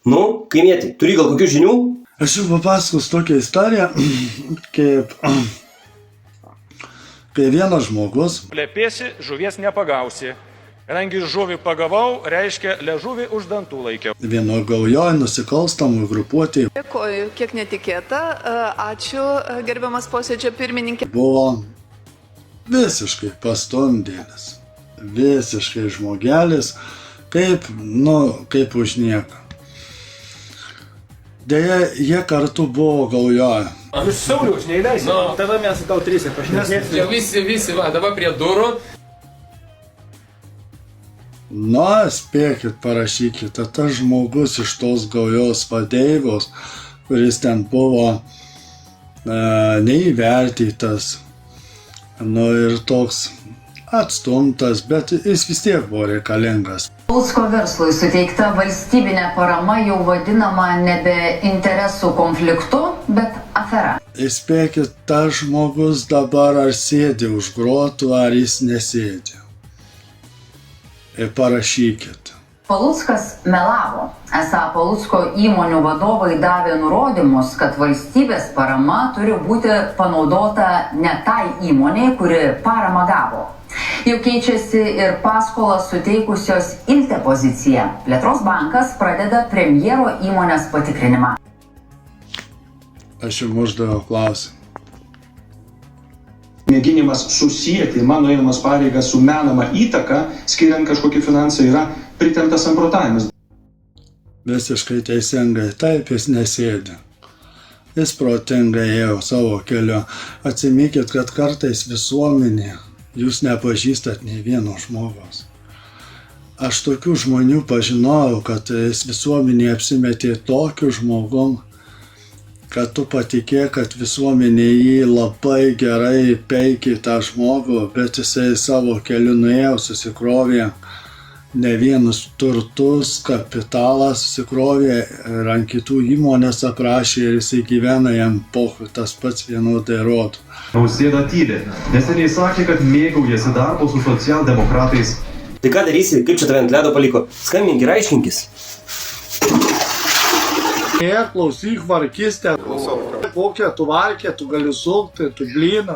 Nu, kaimieti, turi gal kokių žinių? Aš jums papasakos tokią istoriją, kai vienas žmogus Plėpėsi, žuvies nepagausi. Kadangi žuvį pagavau, reiškia liežuvį už dantų laikiau. vienoje gaujoje nusikalstamų grupuotė Dėkoju, kiek netikėta. Ačiū, gerbiamas posėdžio pirmininkė. buvo visiškai pastumdėlis, visiškai žmogelis, kaip už nieką. Deja, jie kartu buvo gaujoje. Jūs Sauliaus neįleisit? Nu. Tada mes su tau trysia pašnekėsim. Jau visi, va, dabar prie durų. Na, spėkit, parašykite, tas žmogus iš tos gaujos vadeivos, kuris ten buvo neįvertytas, nu ir toks atstumtas, bet jis vis tiek buvo reikalingas. Palucko verslui suteikta valstybinė parama jau vadinama nebe interesų konfliktu, bet afera. Įspėkit, tas žmogus dabar ar sėdi už grotų, ar jis nesėdi. Ir parašykit. Paluckas melavo. Esą Palucko įmonių vadovai davė nurodymus, kad valstybės parama turi būti panaudota ne tai įmonei, kuri paramą gavo. Jau keičiasi ir paskolas suteikusios Ilte pozicija. Plėtros bankas pradeda premjero įmonės patikrinimą. Aš jums uždaviau klausimą. Mėginimas susijęti mano einamas pareigas su menama įtaka, skiriant kažkokį finansą, yra pritemptas samprotavimas. Visiškai teisingai, taip jis nesėdi. Jis protingai ėjo savo keliu. Atsimykit, kad kartais visuomenė, jūs nepažįstat nei vieno žmogaus. Aš tokių žmonių pažinojau, kad jis visuomenė apsimetė tokiu žmogum, kad tu patikė, kad visuomenė jį labai gerai peikė tą žmogų, bet jisai savo keliu nuėjo, susikrovė ne vienus turtus, kapitalą susikrovė ir ant kitų įmonės aprašė ir jisai gyvena jam pohui, tas pats vienodai rodo. Nausėda tyli. Neseniai sakė, kad mėgaujasi darbo su socialdemokratais. Tai ką darysi, kaip čia tave ant ledo paliko? Skambink ir aiškinkis. Klausyk, varkistė, kokią tu varkė, tu gali sukti, tu blyną.